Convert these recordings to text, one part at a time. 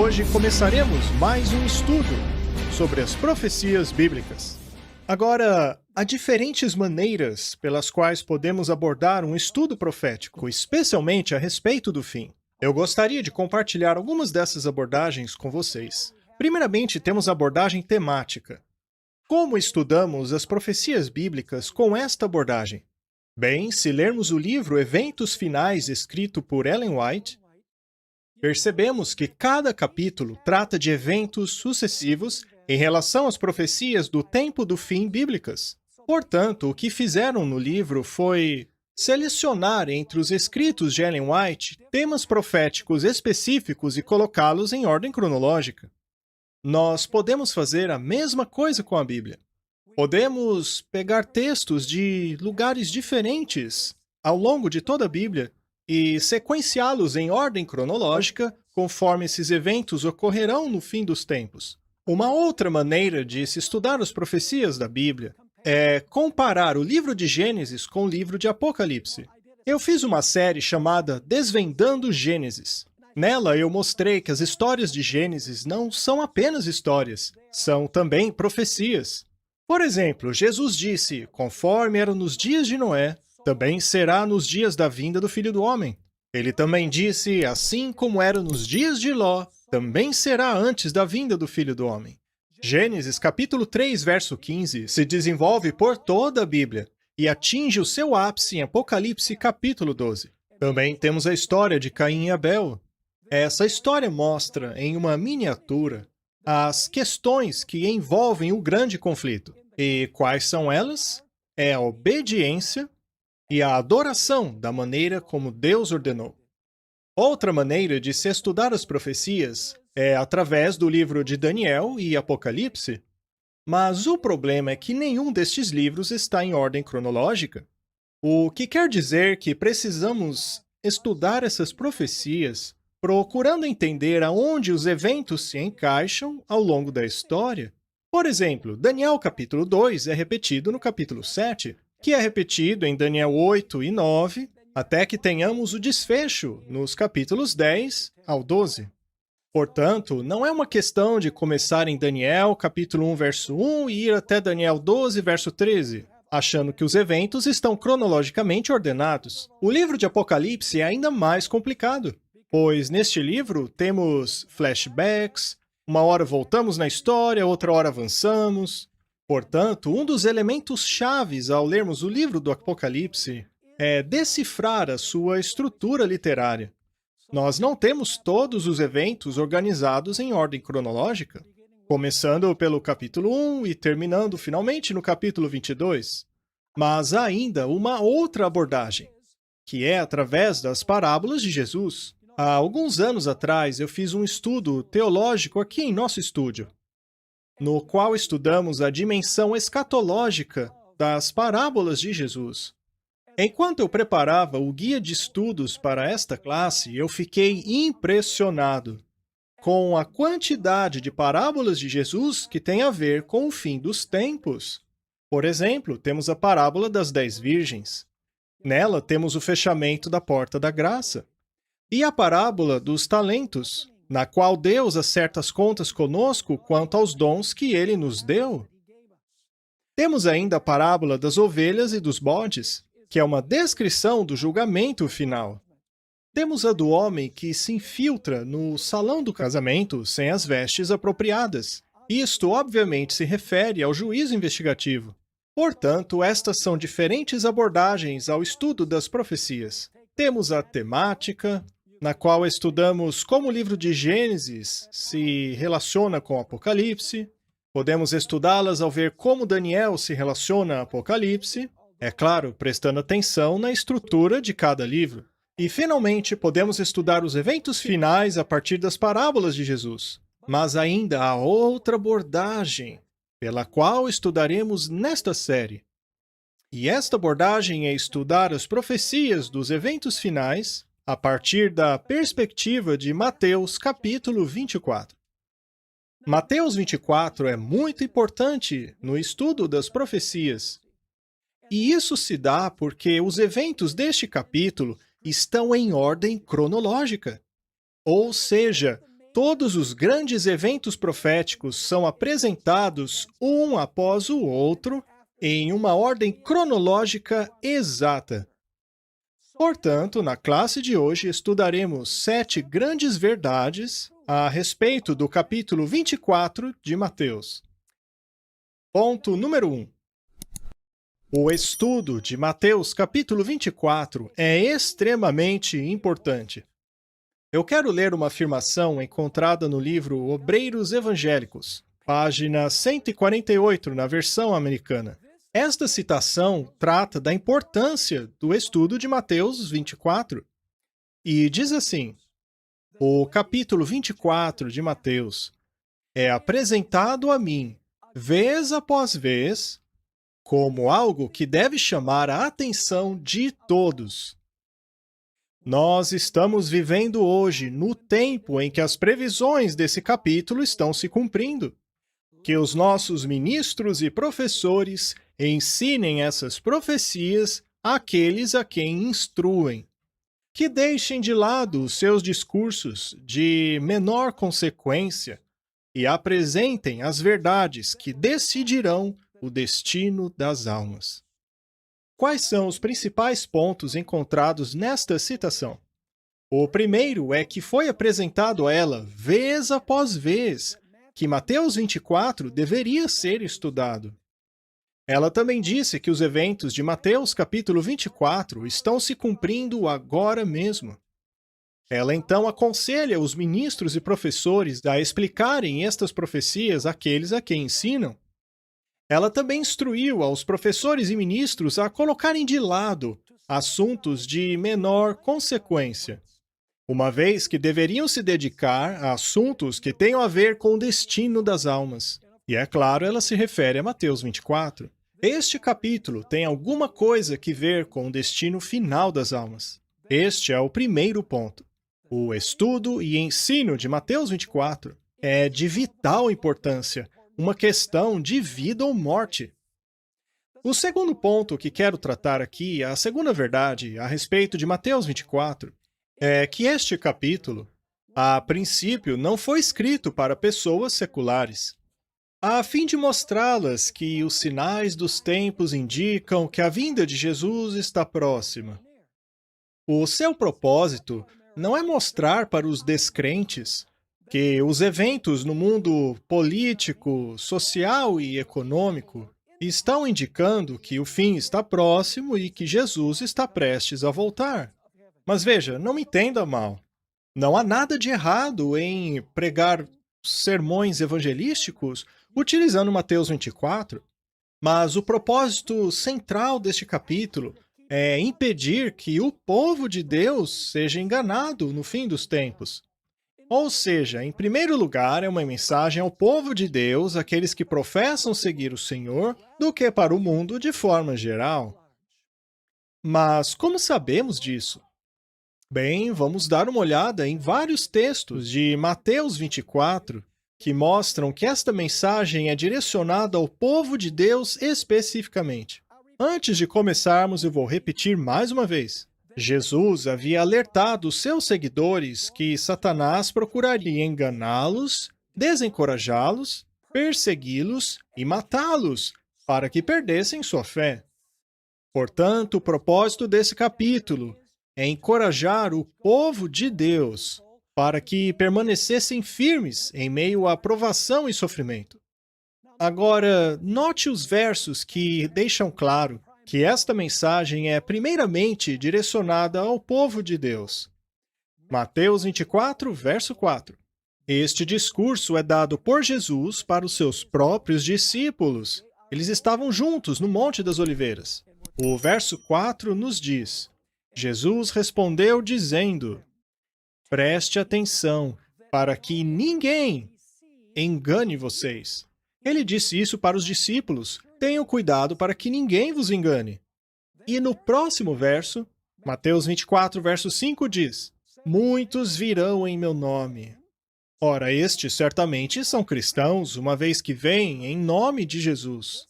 hoje começaremos mais um estudo sobre as profecias bíblicas. Agora, há diferentes maneiras pelas quais podemos abordar um estudo profético, especialmente a respeito do fim. Eu gostaria de compartilhar algumas dessas abordagens com vocês. Primeiramente, temos a abordagem temática. Como estudamos as profecias bíblicas com esta abordagem? Bem, se lermos o livro Eventos Finais, escrito por Ellen White, percebemos que cada capítulo trata de eventos sucessivos em relação às profecias do tempo do fim bíblicas. Portanto, o que fizeram no livro foi selecionar entre os escritos de Ellen White temas proféticos específicos e colocá-los em ordem cronológica. Nós podemos fazer a mesma coisa com a Bíblia. Podemos pegar textos de lugares diferentes ao longo de toda a Bíblia e sequenciá-los em ordem cronológica, conforme esses eventos ocorrerão no fim dos tempos. Uma outra maneira de se estudar as profecias da Bíblia é comparar o livro de Gênesis com o livro de Apocalipse. Eu fiz uma série chamada Desvendando Gênesis. Nela, eu mostrei que as histórias de Gênesis não são apenas histórias, são também profecias. Por exemplo, Jesus disse, conforme era nos dias de Noé, também será nos dias da vinda do Filho do Homem. Ele também disse, assim como era nos dias de Ló, também será antes da vinda do Filho do Homem. Gênesis capítulo 3, verso 15, se desenvolve por toda a Bíblia e atinge o seu ápice em Apocalipse capítulo 12. Também temos a história de Caim e Abel. Essa história mostra, em uma miniatura, as questões que envolvem o grande conflito. E quais são elas? É a obediência e a adoração da maneira como Deus ordenou. Outra maneira de se estudar as profecias é através do livro de Daniel e Apocalipse, mas o problema é que nenhum destes livros está em ordem cronológica, o que quer dizer que precisamos estudar essas profecias procurando entender aonde os eventos se encaixam ao longo da história. Por exemplo, Daniel capítulo 2 é repetido no capítulo 7, que é repetido em Daniel 8 e 9, até que tenhamos o desfecho nos capítulos 10 ao 12. Portanto, não é uma questão de começar em Daniel capítulo 1, verso 1 e ir até Daniel 12, verso 13, achando que os eventos estão cronologicamente ordenados. O livro de Apocalipse é ainda mais complicado, pois neste livro temos flashbacks, uma hora voltamos na história, outra hora avançamos. Portanto, um dos elementos chaves ao lermos o livro do Apocalipse é decifrar a sua estrutura literária. Nós não temos todos os eventos organizados em ordem cronológica, começando pelo capítulo 1 e terminando finalmente no capítulo 22, mas há ainda uma outra abordagem, que é através das parábolas de Jesus. Há alguns anos atrás, eu fiz um estudo teológico aqui em nosso estúdio, no qual estudamos a dimensão escatológica das parábolas de Jesus. Enquanto eu preparava o guia de estudos para esta classe, eu fiquei impressionado com a quantidade de parábolas de Jesus que tem a ver com o fim dos tempos. Por exemplo, temos a parábola das 10 virgens. Nela, temos o fechamento da porta da graça. E a parábola dos talentos, na qual Deus acerta as contas conosco quanto aos dons que Ele nos deu. Temos ainda a parábola das ovelhas e dos bodes, que é uma descrição do julgamento final. Temos a do homem que se infiltra no salão do casamento sem as vestes apropriadas. Isto, obviamente, se refere ao juízo investigativo. Portanto, estas são diferentes abordagens ao estudo das profecias. Temos a temática, na qual estudamos como o livro de Gênesis se relaciona com o Apocalipse. Podemos estudá-las ao ver como Daniel se relaciona a Apocalipse. É claro, prestando atenção na estrutura de cada livro. E, finalmente, podemos estudar os eventos finais a partir das parábolas de Jesus. Mas ainda há outra abordagem, pela qual estudaremos nesta série. E esta abordagem é estudar as profecias dos eventos finais a partir da perspectiva de Mateus capítulo 24. Mateus 24 é muito importante no estudo das profecias. E isso se dá porque os eventos deste capítulo estão em ordem cronológica. Ou seja, todos os grandes eventos proféticos são apresentados um após o outro, em uma ordem cronológica exata. Portanto, na classe de hoje estudaremos 7 grandes verdades a respeito do capítulo 24 de Mateus. Ponto número 1. O estudo de Mateus capítulo 24 é extremamente importante. Eu quero ler uma afirmação encontrada no livro Obreiros Evangélicos, página 148 na versão americana. Esta citação trata da importância do estudo de Mateus 24 e diz assim: o capítulo 24 de Mateus é apresentado a mim, vez após vez, como algo que deve chamar a atenção de todos. Nós estamos vivendo hoje no tempo em que as previsões desse capítulo estão se cumprindo. Que os nossos ministros e professores ensinem essas profecias àqueles a quem instruem. Que deixem de lado os seus discursos de menor consequência e apresentem as verdades que decidirão o destino das almas. Quais são os principais pontos encontrados nesta citação? O primeiro é que foi apresentado a ela, vez após vez, que Mateus 24 deveria ser estudado. Ela também disse que os eventos de Mateus capítulo 24 estão se cumprindo agora mesmo. Ela então aconselha os ministros e professores a explicarem estas profecias àqueles a quem ensinam. Ela também instruiu aos professores e ministros a colocarem de lado assuntos de menor consequência, uma vez que deveriam se dedicar a assuntos que tenham a ver com o destino das almas. E é claro, ela se refere a Mateus 24. Este capítulo tem alguma coisa que ver com o destino final das almas. Este é o primeiro ponto. O estudo e ensino de Mateus 24 é de vital importância, uma questão de vida ou morte. O segundo ponto que quero tratar aqui, a segunda verdade a respeito de Mateus 24, é que este capítulo, a princípio, não foi escrito para pessoas seculares, a fim de mostrá-las que os sinais dos tempos indicam que a vinda de Jesus está próxima. O seu propósito não é mostrar para os descrentes que os eventos no mundo político, social e econômico estão indicando que o fim está próximo e que Jesus está prestes a voltar. Mas veja, não me entenda mal. Não há nada de errado em pregar sermões evangelísticos utilizando Mateus 24, mas o propósito central deste capítulo é impedir que o povo de Deus seja enganado no fim dos tempos. Ou seja, em primeiro lugar, é uma mensagem ao povo de Deus, aqueles que professam seguir o Senhor, do que para o mundo de forma geral. Mas como sabemos disso? Bem, vamos dar uma olhada em vários textos de Mateus 24 que mostram que esta mensagem é direcionada ao povo de Deus especificamente. Antes de começarmos, eu vou repetir mais uma vez. Jesus havia alertado os seus seguidores que Satanás procuraria enganá-los, desencorajá-los, persegui-los e matá-los, para que perdessem sua fé. Portanto, o propósito desse capítulo é encorajar o povo de Deus para que permanecessem firmes em meio à provação e sofrimento. Agora, note os versos que deixam claro que esta mensagem é primeiramente direcionada ao povo de Deus. Mateus 24, verso 4. Este discurso é dado por Jesus para os seus próprios discípulos. Eles estavam juntos no Monte das Oliveiras. O verso 4 nos diz: Jesus respondeu dizendo: preste atenção, para que ninguém engane vocês. Ele disse isso para os discípulos: tenham cuidado para que ninguém vos engane. E no próximo verso, Mateus 24, verso 5 diz: muitos virão em meu nome. Ora, estes certamente são cristãos, uma vez que vêm em nome de Jesus.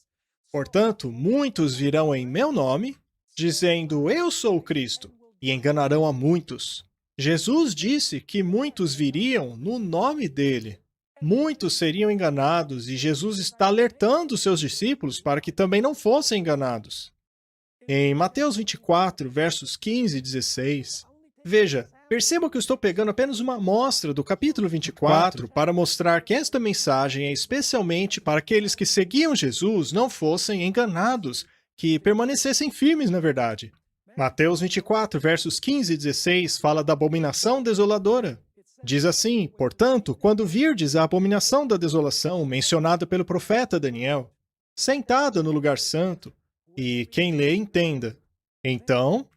Portanto, muitos virão em meu nome, dizendo: eu sou o Cristo, e enganarão a muitos. Jesus disse que muitos viriam no nome dele. Muitos seriam enganados e Jesus está alertando seus discípulos para que também não fossem enganados. Em Mateus 24, versos 15 e 16, veja, perceba que eu estou pegando apenas uma amostra do capítulo 24 para mostrar que esta mensagem é especialmente para aqueles que seguiam Jesus não fossem enganados, que permanecessem firmes na verdade. Mateus 24, versos 15 e 16 fala da abominação desoladora. Diz assim: portanto, quando virdes a abominação da desolação mencionada pelo profeta Daniel, sentada no lugar santo, e quem lê entenda, então,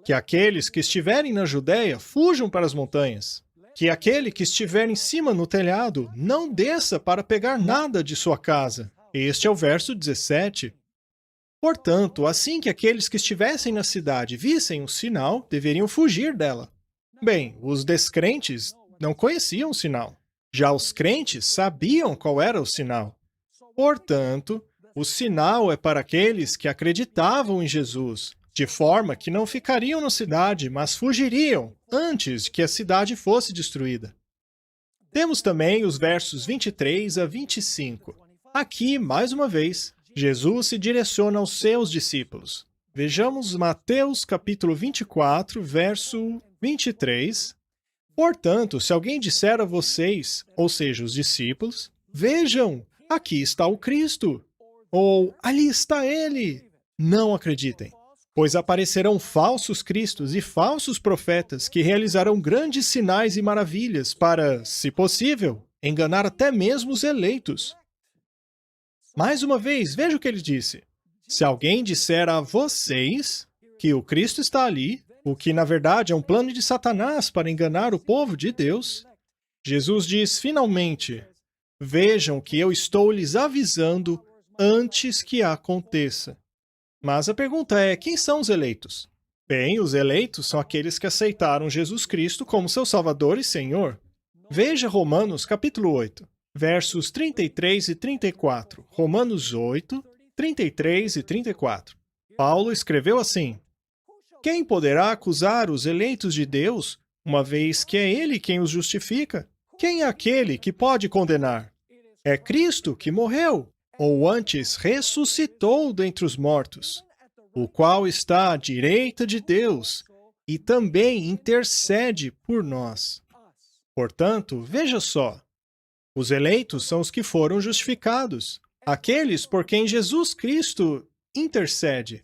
que aqueles que estiverem na Judéia fujam para as montanhas, que aquele que estiver em cima no telhado não desça para pegar nada de sua casa. Este é o verso 17. Portanto, assim que aqueles que estivessem na cidade vissem um sinal, deveriam fugir dela. Bem, os descrentes não conheciam o sinal. Já os crentes sabiam qual era o sinal. Portanto, o sinal é para aqueles que acreditavam em Jesus, de forma que não ficariam na cidade, mas fugiriam antes que a cidade fosse destruída. Temos também os versos 23 a 25. Aqui, mais uma vez, Jesus se direciona aos seus discípulos. Vejamos Mateus capítulo 24, verso 23. Portanto, se alguém disser a vocês, ou seja, os discípulos, vejam, aqui está o Cristo, ou ali está ele, não acreditem, pois aparecerão falsos cristos e falsos profetas que realizarão grandes sinais e maravilhas para, se possível, enganar até mesmo os eleitos. Mais uma vez, veja o que ele disse. Se alguém disser a vocês que o Cristo está ali, o que na verdade é um plano de Satanás para enganar o povo de Deus, Jesus diz finalmente: vejam que eu estou lhes avisando antes que aconteça. Mas a pergunta é, quem são os eleitos? Bem, os eleitos são aqueles que aceitaram Jesus Cristo como seu Salvador e Senhor. Veja Romanos capítulo 8, versos 33 e 34. Romanos 8, 33 e 34. Paulo escreveu assim: quem poderá acusar os eleitos de Deus, uma vez que é Ele quem os justifica? Quem é aquele que pode condenar? É Cristo que morreu, ou antes ressuscitou dentre os mortos, o qual está à direita de Deus e também intercede por nós. Portanto, veja só, os eleitos são os que foram justificados, aqueles por quem Jesus Cristo intercede.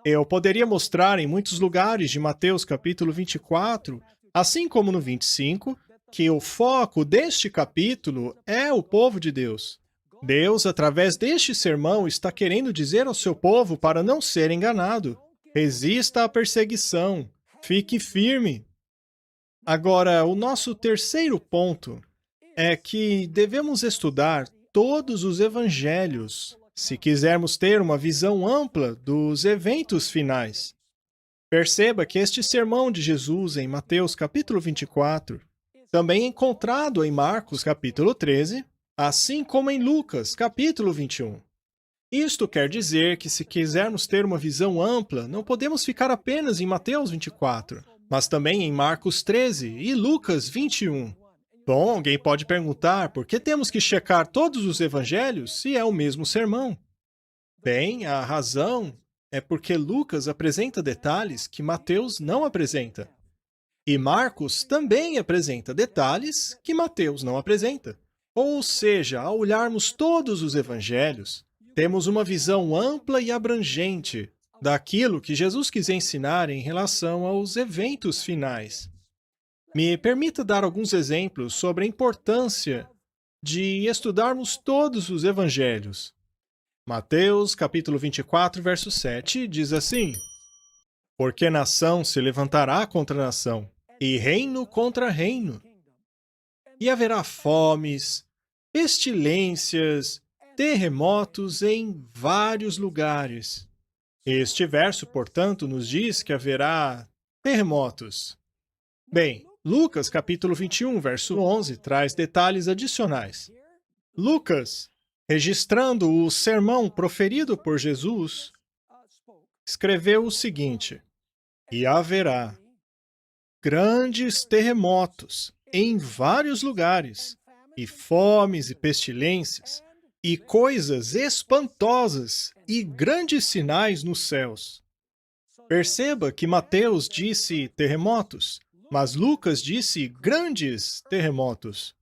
Eu poderia mostrar em muitos lugares de Mateus capítulo 24, assim como no 25, que o foco deste capítulo é o povo de Deus. Deus, através deste sermão, está querendo dizer ao seu povo para não ser enganado. Resista à perseguição. Fique firme. Agora, o nosso terceiro ponto é que devemos estudar todos os evangelhos se quisermos ter uma visão ampla dos eventos finais. Perceba que este sermão de Jesus em Mateus capítulo 24 também é encontrado em Marcos capítulo 13, assim como em Lucas capítulo 21. Isto quer dizer que se quisermos ter uma visão ampla, não podemos ficar apenas em Mateus 24, mas também em Marcos 13 e Lucas 21. Bom, alguém pode perguntar por que temos que checar todos os evangelhos se é o mesmo sermão? Bem, a razão é porque Lucas apresenta detalhes que Mateus não apresenta. E Marcos também apresenta detalhes que Mateus não apresenta. Ou seja, ao olharmos todos os evangelhos, temos uma visão ampla e abrangente daquilo que Jesus quis ensinar em relação aos eventos finais. Me permita dar alguns exemplos sobre a importância de estudarmos todos os evangelhos. Mateus, capítulo 24, verso 7, diz assim: porque nação se levantará contra nação, e reino contra reino. E haverá fomes, pestilências, terremotos em vários lugares. Este verso, portanto, nos diz que haverá terremotos. Bem, Lucas, capítulo 21, verso 11, traz detalhes adicionais. Lucas, registrando o sermão proferido por Jesus, escreveu o seguinte: e haverá grandes terremotos em vários lugares, e fomes e pestilências, e coisas espantosas e grandes sinais nos céus. Perceba que Mateus disse terremotos, mas Lucas disse grandes terremotos.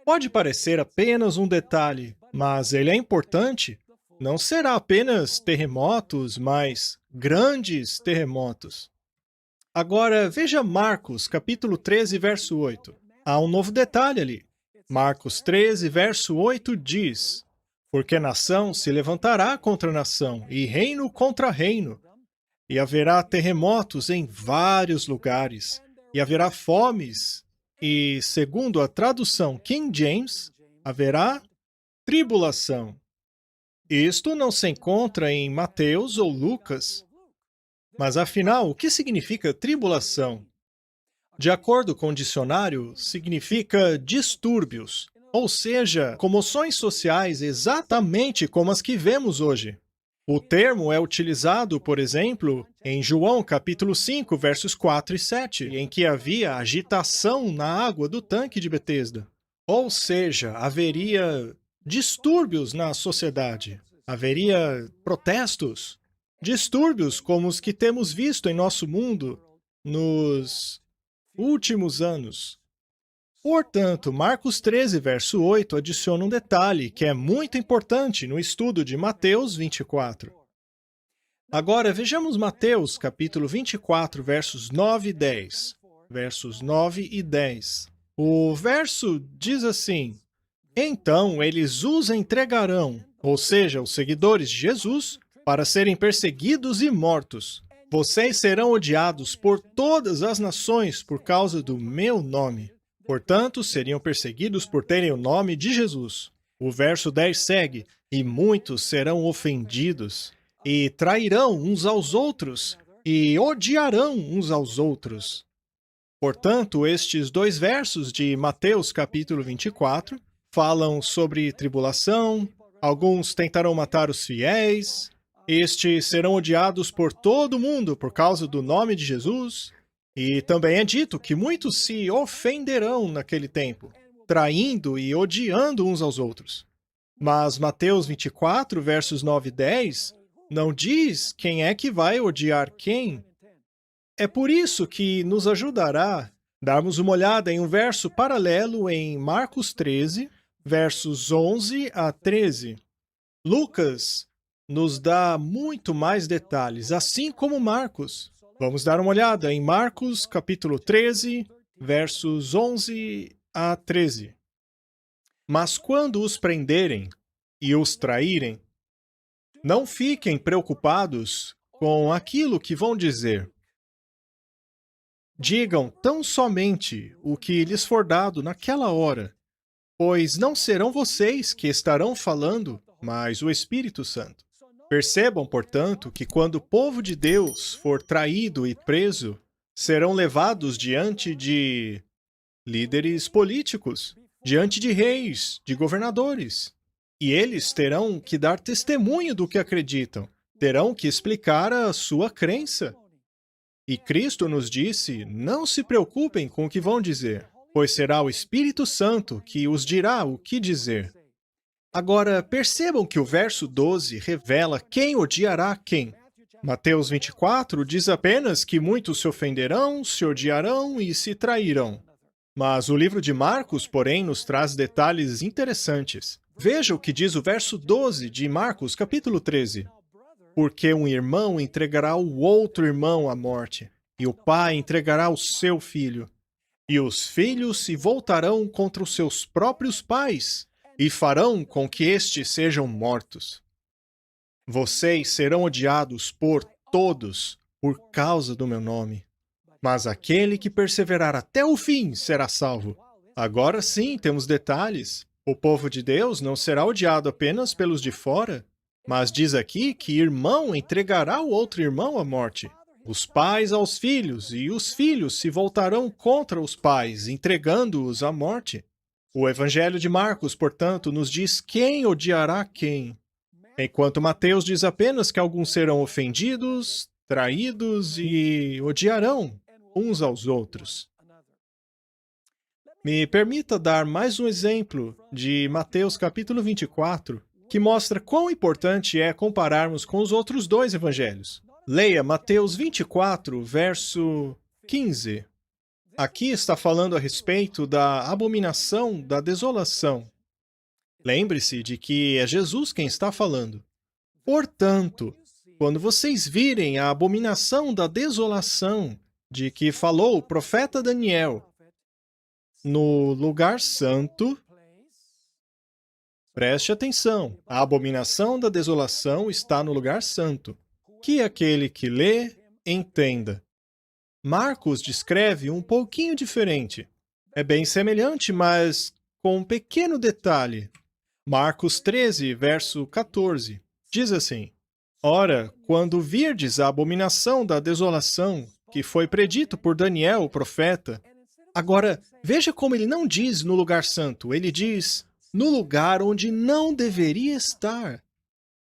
Pode parecer apenas um detalhe, mas ele é importante. Não será apenas terremotos, mas grandes terremotos. Agora, veja Marcos, capítulo 13, verso 8. Há um novo detalhe ali. Marcos 13, verso 8 diz: Porque nação se levantará contra nação, e reino contra reino. E haverá terremotos em vários lugares, e haverá fomes, e, segundo a tradução King James, haverá tribulação. Isto não se encontra em Mateus ou Lucas. Mas, afinal, o que significa tribulação? De acordo com o dicionário, significa distúrbios, ou seja, comoções sociais exatamente como as que vemos hoje. O termo é utilizado, por exemplo, em João capítulo 5, versos 4 e 7, em que havia agitação na água do tanque de Betesda. Ou seja, haveria distúrbios na sociedade, haveria protestos, distúrbios como os que temos visto em nosso mundo nos últimos anos. Portanto, Marcos 13, verso 8, adiciona um detalhe que é muito importante no estudo de Mateus 24. Agora, vejamos Mateus, capítulo 24, versos 9 e 10. Versos 9 e 10. O verso diz assim: Então eles os entregarão, ou seja, os seguidores de Jesus, para serem perseguidos e mortos. Vocês serão odiados por todas as nações por causa do meu nome. Portanto, seriam perseguidos por terem o nome de Jesus. O verso 10 segue: E muitos serão ofendidos, e trairão uns aos outros, e odiarão uns aos outros. Portanto, estes dois versos de Mateus capítulo 24 falam sobre tribulação, alguns tentarão matar os fiéis, estes serão odiados por todo mundo por causa do nome de Jesus. E também é dito que muitos se ofenderão naquele tempo, traindo e odiando uns aos outros. Mas Mateus 24, versos 9 e 10, não diz quem é que vai odiar quem. É por isso que nos ajudará darmos uma olhada em um verso paralelo em Marcos 13, versos 11 a 13. Lucas nos dá muito mais detalhes, assim como Marcos. Vamos dar uma olhada em Marcos, capítulo 13, versos 11 a 13. Mas quando os prenderem e os traírem, não fiquem preocupados com aquilo que vão dizer. Digam tão somente o que lhes for dado naquela hora, pois não serão vocês que estarão falando, mas o Espírito Santo. Percebam, portanto, que quando o povo de Deus for traído e preso, serão levados diante de líderes políticos, diante de reis, de governadores. E eles terão que dar testemunho do que acreditam, terão que explicar a sua crença. E Cristo nos disse: não se preocupem com o que vão dizer, pois será o Espírito Santo que os dirá o que dizer. Agora, percebam que o verso 12 revela quem odiará quem. Mateus 24 diz apenas que muitos se ofenderão, se odiarão e se trairão. Mas o livro de Marcos, porém, nos traz detalhes interessantes. Veja o que diz o verso 12 de Marcos, capítulo 13. Porque um irmão entregará o outro irmão à morte, e o pai entregará o seu filho. E os filhos se voltarão contra os seus próprios pais, e farão com que estes sejam mortos. Vocês serão odiados por todos por causa do meu nome. Mas aquele que perseverar até o fim será salvo. Agora sim, temos detalhes. O povo de Deus não será odiado apenas pelos de fora, mas diz aqui que irmão entregará o outro irmão à morte. Os pais aos filhos, e os filhos se voltarão contra os pais, entregando-os à morte. O Evangelho de Marcos, portanto, nos diz quem odiará quem, enquanto Mateus diz apenas que alguns serão ofendidos, traídos e odiarão uns aos outros. Me permita dar mais um exemplo de Mateus capítulo 24, que mostra quão importante é compararmos com os outros dois evangelhos. Leia Mateus 24, verso 15. Aqui está falando a respeito da abominação da desolação. Lembre-se de que é Jesus quem está falando. Portanto, quando vocês virem a abominação da desolação de que falou o profeta Daniel no lugar santo, preste atenção, a abominação da desolação está no lugar santo. Que aquele que lê, entenda. Marcos descreve um pouquinho diferente. É bem semelhante, mas com um pequeno detalhe. Marcos 13, verso 14, diz assim: Ora, quando virdes a abominação da desolação, que foi predito por Daniel, o profeta. Agora, veja como ele não diz no lugar santo, ele diz no lugar onde não deveria estar.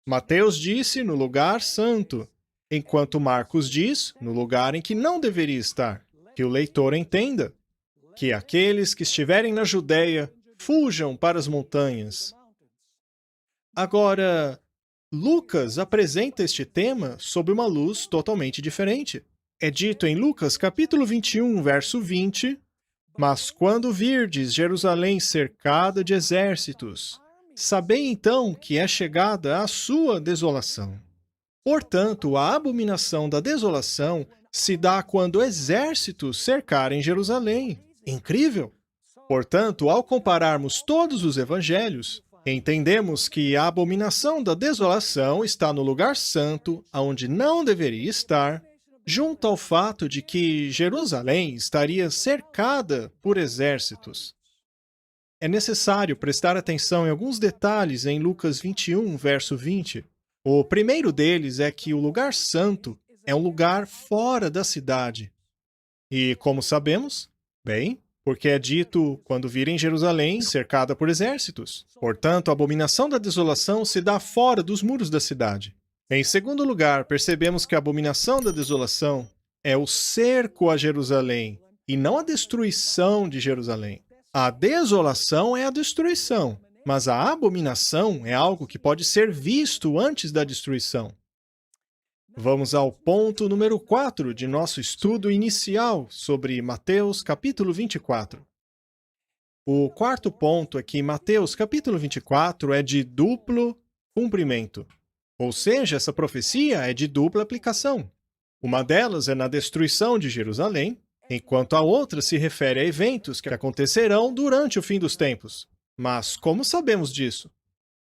Mateus disse no lugar santo, enquanto Marcos diz no lugar em que não deveria estar. Que o leitor entenda que aqueles que estiverem na Judéia fujam para as montanhas. Agora, Lucas apresenta este tema sob uma luz totalmente diferente. É dito em Lucas capítulo 21, verso 20, Mas quando virdes Jerusalém cercada de exércitos, sabei então que é chegada a sua desolação. Portanto, a abominação da desolação se dá quando exércitos cercarem Jerusalém. Incrível! Portanto, ao compararmos todos os evangelhos, entendemos que a abominação da desolação está no lugar santo, onde não deveria estar, junto ao fato de que Jerusalém estaria cercada por exércitos. É necessário prestar atenção em alguns detalhes em Lucas 21, verso 20. O primeiro deles é que o lugar santo é um lugar fora da cidade. E como sabemos? Bem, porque é dito quando virem Jerusalém cercada por exércitos. Portanto, a abominação da desolação se dá fora dos muros da cidade. Em segundo lugar, percebemos que a abominação da desolação é o cerco a Jerusalém, e não a destruição de Jerusalém. A desolação é a destruição, mas a abominação é algo que pode ser visto antes da destruição. Vamos ao ponto número 4 de nosso estudo inicial sobre Mateus capítulo 24. O quarto ponto é que Mateus capítulo 24 é de duplo cumprimento. Ou seja, essa profecia é de dupla aplicação. Uma delas é na destruição de Jerusalém, enquanto a outra se refere a eventos que acontecerão durante o fim dos tempos. Mas como sabemos disso?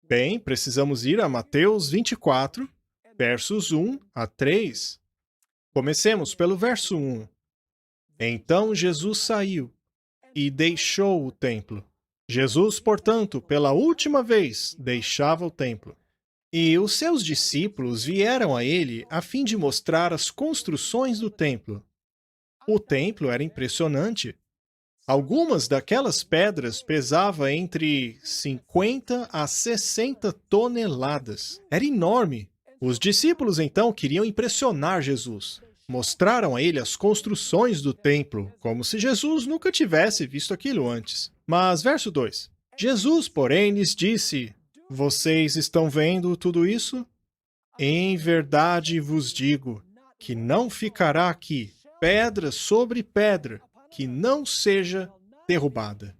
Bem, precisamos ir a Mateus 24, versos 1 a 3. Comecemos pelo verso 1. Então Jesus saiu e deixou o templo. Jesus, portanto, pela última vez, deixava o templo. E os seus discípulos vieram a ele a fim de mostrar as construções do templo. O templo era impressionante. Algumas daquelas pedras pesavam entre 50 a 60 toneladas. Era enorme. Os discípulos, então, queriam impressionar Jesus. Mostraram a ele as construções do templo, como se Jesus nunca tivesse visto aquilo antes. Mas, verso 2. Jesus, porém, lhes disse: Vocês estão vendo tudo isso? Em verdade vos digo que não ficará aqui pedra sobre pedra que não seja derrubada.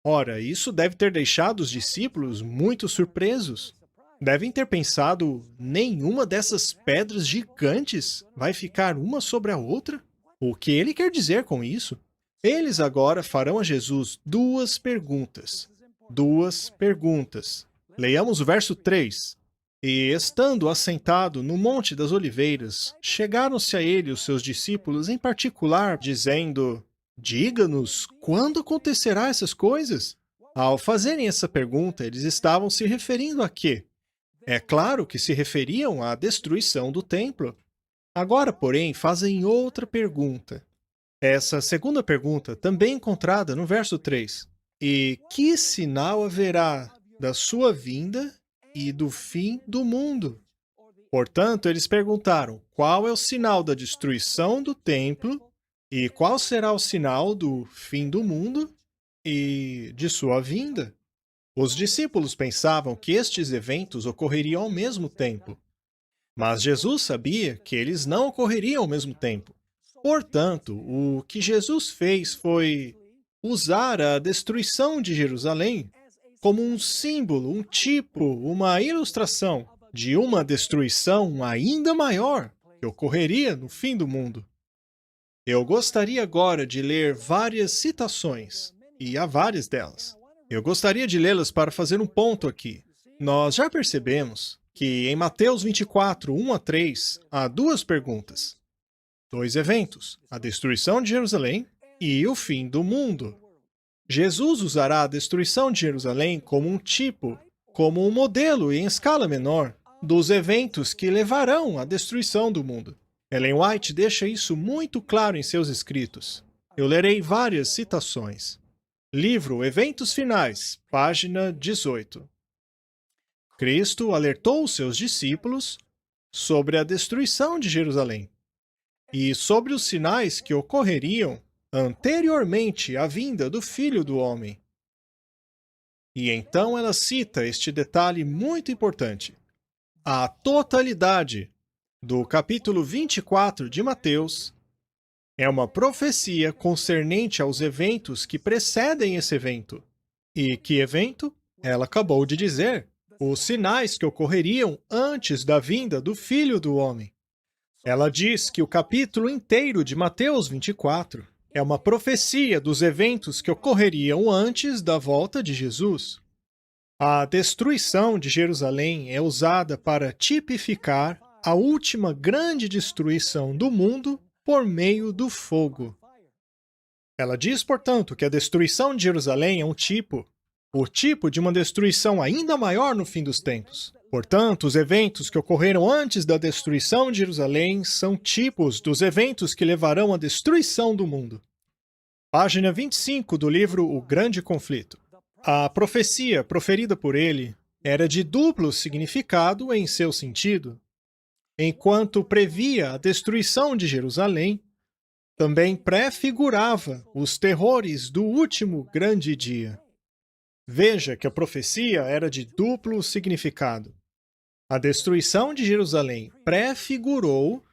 Ora, isso deve ter deixado os discípulos muito surpresos. Devem ter pensado, nenhuma dessas pedras gigantes vai ficar uma sobre a outra? O que ele quer dizer com isso? Eles agora farão a Jesus duas perguntas. Duas perguntas. Leiamos o verso 3. E, estando assentado no Monte das Oliveiras, chegaram-se a ele os seus discípulos em particular, dizendo: Diga-nos, quando acontecerá essas coisas? Ao fazerem essa pergunta, eles estavam se referindo a quê? É claro que se referiam à destruição do templo. Agora, porém, fazem outra pergunta. Essa segunda pergunta também encontrada no verso 3. E que sinal haverá da sua vinda e do fim do mundo? Portanto, eles perguntaram qual é o sinal da destruição do templo E qual será o sinal do fim do mundo e de sua vinda? Os discípulos pensavam que estes eventos ocorreriam ao mesmo tempo, mas Jesus sabia que eles não ocorreriam ao mesmo tempo. Portanto, o que Jesus fez foi usar a destruição de Jerusalém como um símbolo, um tipo, uma ilustração de uma destruição ainda maior que ocorreria no fim do mundo. Eu gostaria agora de ler várias citações, e há várias delas. Eu gostaria de lê-las para fazer um ponto aqui. Nós já percebemos que em Mateus 24, 1 a 3, há duas perguntas. Dois eventos, a destruição de Jerusalém e o fim do mundo. Jesus usará a destruição de Jerusalém como um tipo, como um modelo em escala menor, dos eventos que levarão à destruição do mundo. Ellen White deixa isso muito claro em seus escritos. Eu lerei várias citações. Livro Eventos Finais, página 18. Cristo alertou os seus discípulos sobre a destruição de Jerusalém e sobre os sinais que ocorreriam anteriormente à vinda do Filho do Homem. E então ela cita este detalhe muito importante. A totalidade do capítulo 24 de Mateus é uma profecia concernente aos eventos que precedem esse evento. E que evento? Ela acabou de dizer. Os sinais que ocorreriam antes da vinda do Filho do Homem. Ela diz que o capítulo inteiro de Mateus 24 é uma profecia dos eventos que ocorreriam antes da volta de Jesus. A destruição de Jerusalém é usada para tipificar a última grande destruição do mundo por meio do fogo. Ela diz, portanto, que a destruição de Jerusalém é um tipo, o tipo de uma destruição ainda maior no fim dos tempos. Portanto, os eventos que ocorreram antes da destruição de Jerusalém são tipos dos eventos que levarão à destruição do mundo. Página 25 do livro O Grande Conflito. A profecia proferida por ele era de duplo significado em seu sentido. Enquanto previa a destruição de Jerusalém, também prefigurava os terrores do último grande dia. Veja que a profecia era de duplo significado. A destruição de Jerusalém prefigurou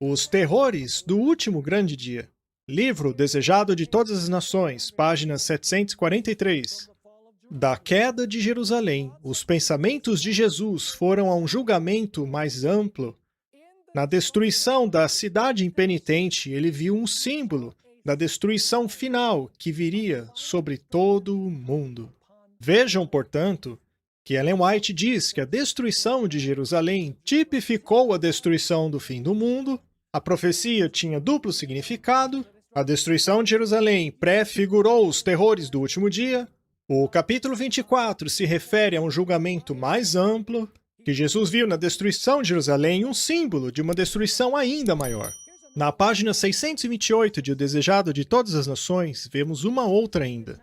os terrores do último grande dia. Livro Desejado de Todas as Nações, página 743. Da queda de Jerusalém, os pensamentos de Jesus foram a um julgamento mais amplo. Na destruição da cidade impenitente, ele viu um símbolo da destruição final que viria sobre todo o mundo. Vejam, portanto, que Ellen White diz que a destruição de Jerusalém tipificou a destruição do fim do mundo, a profecia tinha duplo significado, a destruição de Jerusalém prefigurou os terrores do último dia, o capítulo 24 se refere a um julgamento mais amplo, que Jesus viu na destruição de Jerusalém um símbolo de uma destruição ainda maior. Na página 628 de O Desejado de Todas as Nações, vemos uma outra ainda.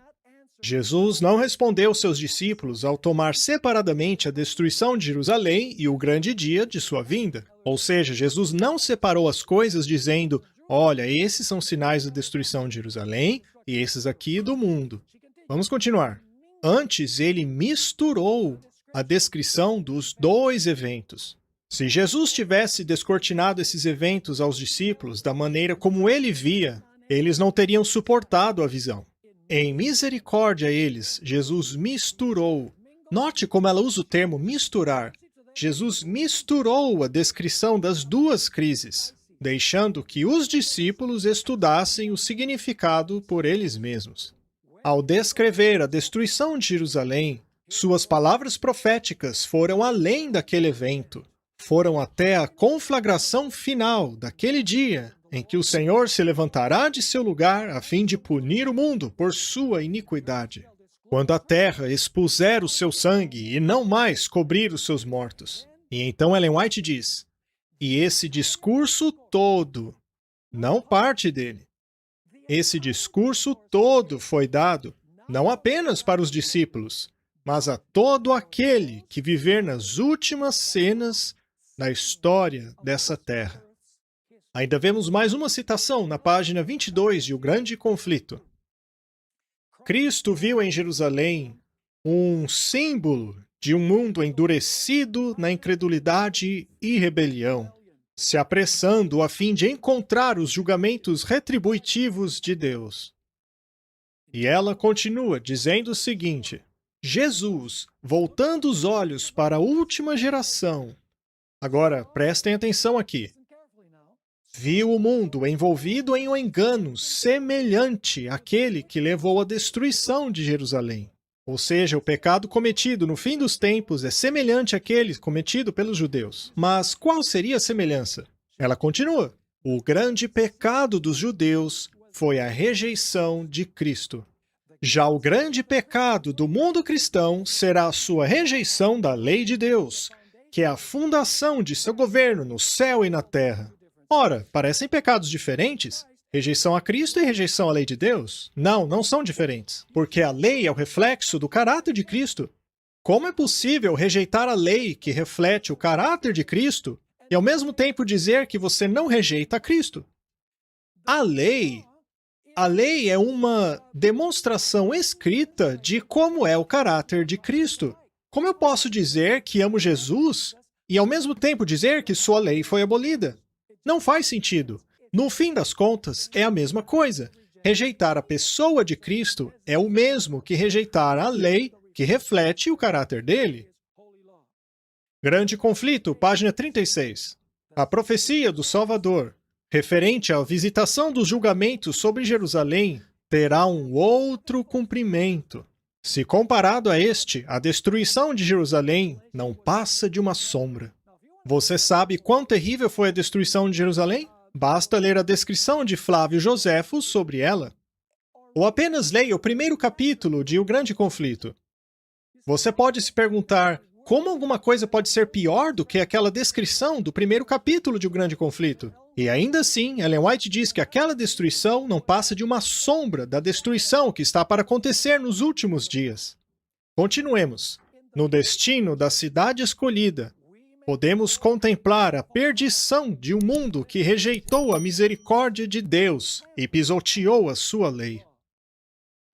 Jesus não respondeu seus discípulos ao tomar separadamente a destruição de Jerusalém e o grande dia de sua vinda. Ou seja, Jesus não separou as coisas dizendo, olha, esses são sinais da destruição de Jerusalém e esses aqui do mundo. Vamos continuar. Antes, ele misturou a descrição dos dois eventos. Se Jesus tivesse descortinado esses eventos aos discípulos da maneira como ele via, eles não teriam suportado a visão. Em misericórdia a eles, Jesus misturou. Note como ela usa o termo misturar. Jesus misturou a descrição das duas crises, deixando que os discípulos estudassem o significado por eles mesmos. Ao descrever a destruição de Jerusalém, suas palavras proféticas foram além daquele evento. Foram até a conflagração final daquele dia, em que o Senhor se levantará de seu lugar a fim de punir o mundo por sua iniquidade. Quando a terra expuser o seu sangue e não mais cobrir os seus mortos. E então Ellen White diz, e esse discurso todo, não parte dele. Esse discurso todo foi dado, não apenas para os discípulos, mas a todo aquele que viver nas últimas cenas da história dessa terra. Ainda vemos mais uma citação na página 22 de O Grande Conflito. Cristo viu em Jerusalém um símbolo de um mundo endurecido na incredulidade e rebelião, se apressando a fim de encontrar os julgamentos retributivos de Deus. E ela continua dizendo o seguinte: Jesus, voltando os olhos para a última geração. Agora, prestem atenção aqui. Viu o mundo envolvido em um engano semelhante àquele que levou à destruição de Jerusalém. Ou seja, o pecado cometido no fim dos tempos é semelhante àquele cometido pelos judeus. Mas qual seria a semelhança? Ela continua. O grande pecado dos judeus foi a rejeição de Cristo. Já o grande pecado do mundo cristão será a sua rejeição da lei de Deus, que é a fundação de seu governo no céu e na terra. Ora, parecem pecados diferentes? Rejeição a Cristo e rejeição à lei de Deus? Não, não são diferentes, porque a lei é o reflexo do caráter de Cristo. Como é possível rejeitar a lei que reflete o caráter de Cristo e ao mesmo tempo dizer que você não rejeita a Cristo? A lei é uma demonstração escrita de como é o caráter de Cristo. Como eu posso dizer que amo Jesus e ao mesmo tempo dizer que sua lei foi abolida? Não faz sentido. No fim das contas, é a mesma coisa. Rejeitar a pessoa de Cristo é o mesmo que rejeitar a lei que reflete o caráter dele. Grande Conflito, página 36. A profecia do Salvador, referente à visitação dos julgamentos sobre Jerusalém, terá um outro cumprimento. Se comparado a este, a destruição de Jerusalém não passa de uma sombra. Você sabe quão terrível foi a destruição de Jerusalém? Basta ler a descrição de Flávio Joséfo sobre ela. Ou apenas leia o primeiro capítulo de O Grande Conflito. Você pode se perguntar, como alguma coisa pode ser pior do que aquela descrição do primeiro capítulo de O Grande Conflito? E ainda assim, Ellen White diz que aquela destruição não passa de uma sombra da destruição que está para acontecer nos últimos dias. Continuemos. No destino da cidade escolhida, podemos contemplar a perdição de um mundo que rejeitou a misericórdia de Deus e pisoteou a sua lei.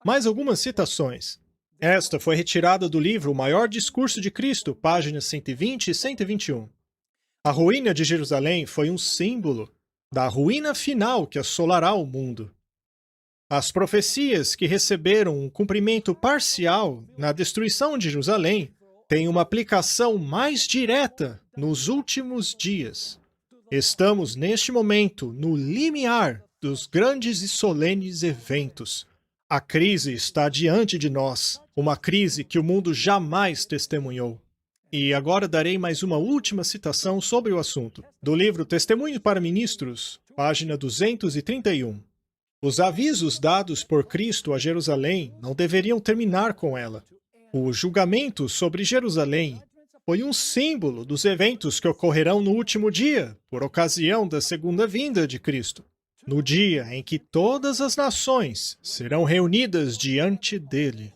Mais algumas citações. Esta foi retirada do livro O Maior Discurso de Cristo, páginas 120 e 121. A ruína de Jerusalém foi um símbolo da ruína final que assolará o mundo. As profecias que receberam um cumprimento parcial na destruição de Jerusalém têm uma aplicação mais direta nos últimos dias. Estamos, neste momento, no limiar dos grandes e solenes eventos. A crise está diante de nós, uma crise que o mundo jamais testemunhou. E agora darei mais uma última citação sobre o assunto, do livro Testemunho para Ministros, página 231. Os avisos dados por Cristo a Jerusalém não deveriam terminar com ela. O julgamento sobre Jerusalém foi um símbolo dos eventos que ocorrerão no último dia, por ocasião da segunda vinda de Cristo, no dia em que todas as nações serão reunidas diante dele.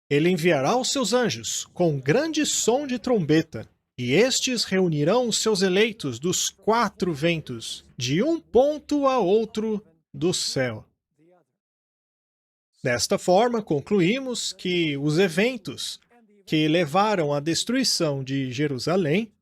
Ele enviará os seus anjos com grande som de trombeta, e estes reunirão os seus eleitos dos quatro ventos, de um ponto a outro do céu. Desta forma, concluímos que os eventos que levaram à destruição de Jerusalém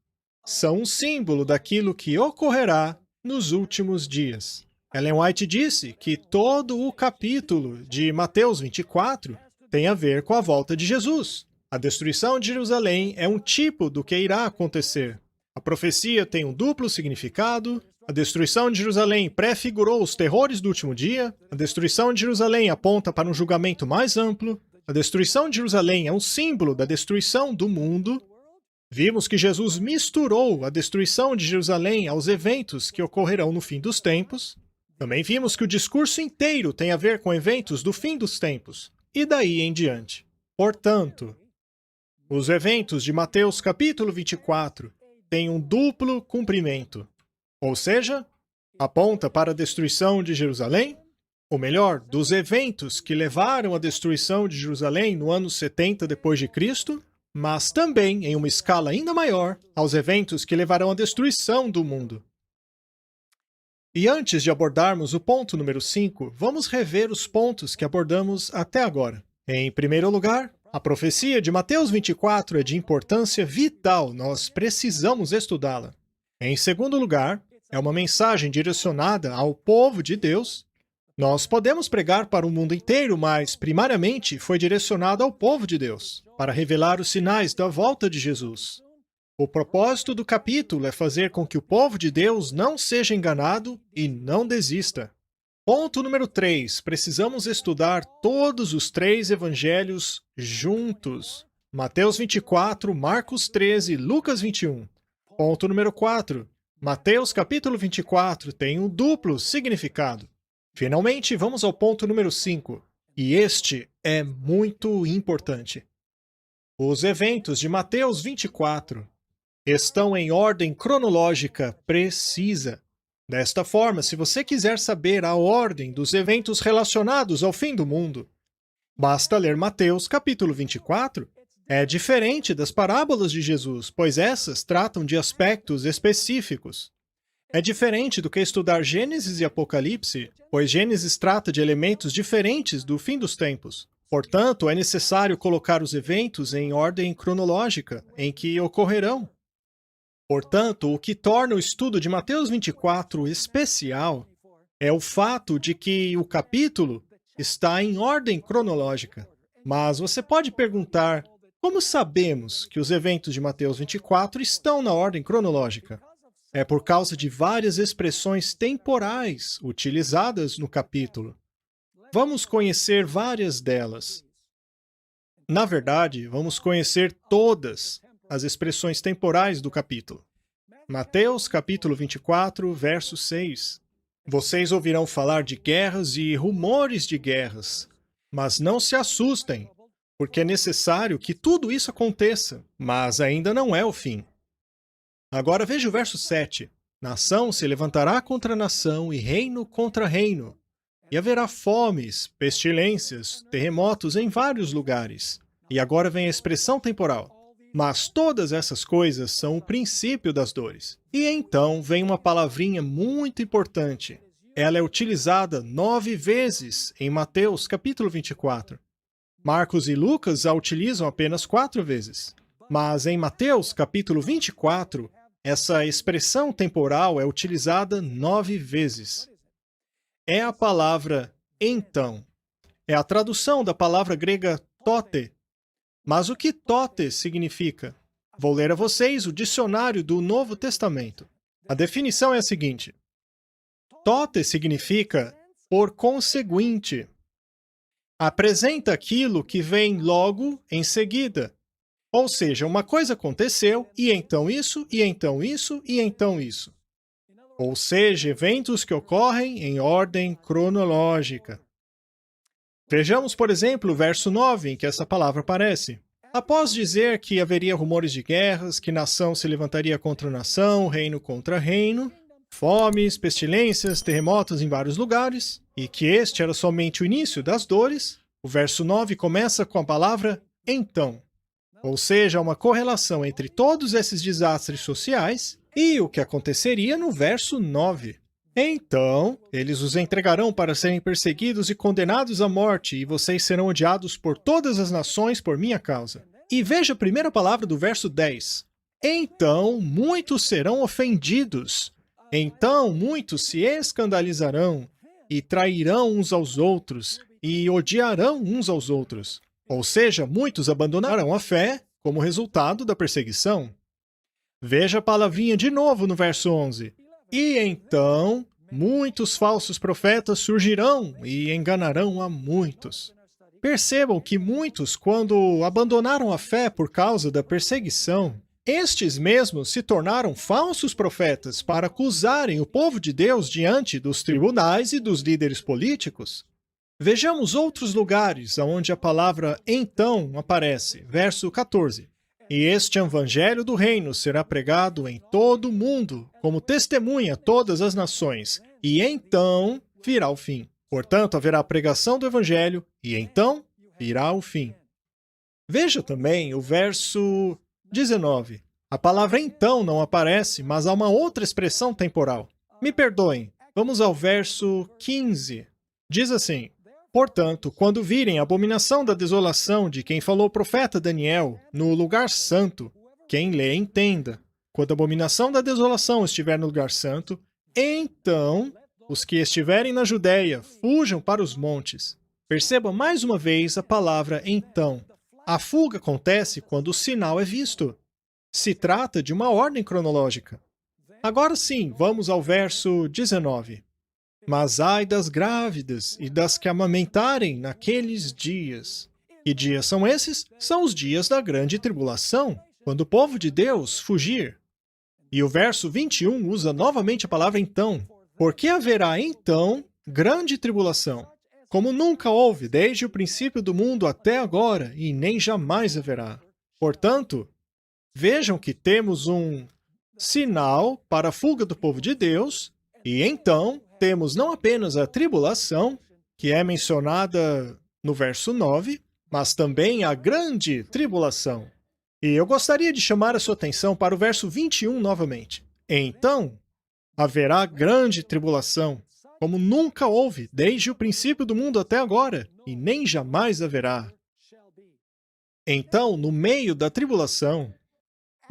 são um símbolo daquilo que ocorrerá nos últimos dias. Ellen White disse que todo o capítulo de Mateus 24 tem a ver com a volta de Jesus. A destruição de Jerusalém é um tipo do que irá acontecer. A profecia tem um duplo significado. A destruição de Jerusalém prefigurou os terrores do último dia. A destruição de Jerusalém aponta para um julgamento mais amplo. A destruição de Jerusalém é um símbolo da destruição do mundo. Vimos que Jesus misturou a destruição de Jerusalém aos eventos que ocorrerão no fim dos tempos. Também vimos que o discurso inteiro tem a ver com eventos do fim dos tempos, e daí em diante. Portanto, os eventos de Mateus capítulo 24 têm um duplo cumprimento. Ou seja, aponta para a destruição de Jerusalém, ou melhor, dos eventos que levaram à destruição de Jerusalém no ano 70 depois de Cristo, mas também, em uma escala ainda maior, aos eventos que levarão à destruição do mundo. E antes de abordarmos o ponto número 5, vamos rever os pontos que abordamos até agora. Em primeiro lugar, a profecia de Mateus 24 é de importância vital, nós precisamos estudá-la. Em segundo lugar, é uma mensagem direcionada ao povo de Deus. Nós podemos pregar para o mundo inteiro, mas, primariamente, foi direcionado ao povo de Deus, para revelar os sinais da volta de Jesus. O propósito do capítulo é fazer com que o povo de Deus não seja enganado e não desista. Ponto número 3. Precisamos estudar todos os 3 evangelhos juntos. Mateus 24, Marcos 13, Lucas 21. Ponto número 4. Mateus capítulo 24 tem um duplo significado. Finalmente, vamos ao ponto número 5. E este é muito importante. Os eventos de Mateus 24 estão em ordem cronológica precisa. Desta forma, se você quiser saber a ordem dos eventos relacionados ao fim do mundo, basta ler Mateus capítulo 24. É diferente das parábolas de Jesus, pois essas tratam de aspectos específicos. É diferente do que estudar Gênesis e Apocalipse, pois Gênesis trata de elementos diferentes do fim dos tempos. Portanto, é necessário colocar os eventos em ordem cronológica em que ocorrerão. Portanto, o que torna o estudo de Mateus 24 especial é o fato de que o capítulo está em ordem cronológica. Mas você pode perguntar, como sabemos que os eventos de Mateus 24 estão na ordem cronológica? É por causa de várias expressões temporais utilizadas no capítulo. Vamos conhecer várias delas. Na verdade, vamos conhecer todas as expressões temporais do capítulo. Mateus, capítulo 24, verso 6. Vocês ouvirão falar de guerras e rumores de guerras, mas não se assustem, porque é necessário que tudo isso aconteça, mas ainda não é o fim. Agora veja o verso 7. Nação se levantará contra nação e reino contra reino, e haverá fomes, pestilências, terremotos em vários lugares. E agora vem a expressão temporal. Mas todas essas coisas são o princípio das dores. E então vem uma palavrinha muito importante. Ela é utilizada 9 vezes em Mateus capítulo 24. Marcos e Lucas a utilizam apenas 4 vezes. Mas em Mateus capítulo 24, essa expressão temporal é utilizada 9 vezes. É a palavra então. É a tradução da palavra grega tote. Mas o que tote significa? Vou ler a vocês o dicionário do Novo Testamento. A definição é a seguinte. Tote significa por conseguinte. Apresenta aquilo que vem logo em seguida. Ou seja, uma coisa aconteceu, e então isso, e então isso, e então isso. Ou seja, eventos que ocorrem em ordem cronológica. Vejamos, por exemplo, o verso 9, em que essa palavra aparece. Após dizer que haveria rumores de guerras, que nação se levantaria contra nação, reino contra reino, fomes, pestilências, terremotos em vários lugares, e que este era somente o início das dores, o verso 9 começa com a palavra então. Ou seja, uma correlação entre todos esses desastres sociais e o que aconteceria no verso 9. Então, eles os entregarão para serem perseguidos e condenados à morte, e vocês serão odiados por todas as nações por minha causa. E veja a primeira palavra do verso 10. Então, muitos serão ofendidos. Então, muitos se escandalizarão, e trairão uns aos outros, e odiarão uns aos outros. Ou seja, muitos abandonarão a fé como resultado da perseguição. Veja a palavrinha de novo no verso 11. E então, muitos falsos profetas surgirão e enganarão a muitos. Percebam que muitos, quando abandonaram a fé por causa da perseguição, estes mesmos se tornaram falsos profetas para acusarem o povo de Deus diante dos tribunais e dos líderes políticos. Vejamos outros lugares onde a palavra então aparece. Verso 14. E este evangelho do reino será pregado em todo o mundo, como testemunha a todas as nações, e então virá o fim. Portanto, haverá a pregação do evangelho, e então virá o fim. Veja também o verso 19. A palavra então não aparece, mas há uma outra expressão temporal. Me perdoem, Vamos ao verso 15. Diz assim: Portanto, quando virem a abominação da desolação de quem falou o profeta Daniel no lugar santo, quem lê entenda. Quando a abominação da desolação estiver no lugar santo, então os que estiverem na Judéia fujam para os montes. Perceba mais uma vez a palavra então. A fuga acontece quando o sinal é visto. Se trata de uma ordem cronológica. Agora sim, vamos ao verso 19. Mas ai das grávidas e das que amamentarem naqueles dias. Que dias são esses? São os dias da grande tribulação, quando o povo de Deus fugir. E o verso 21 usa novamente a palavra então. Porque haverá então grande tribulação, como nunca houve desde o princípio do mundo até agora, e nem jamais haverá. Portanto, vejam que temos um sinal para a fuga do povo de Deus, e então temos não apenas a tribulação, que é mencionada no verso 9, mas também a grande tribulação. E eu gostaria de chamar a sua atenção para o verso 21 novamente. Então, haverá grande tribulação, como nunca houve desde o princípio do mundo até agora, e nem jamais haverá. Então, no meio da tribulação,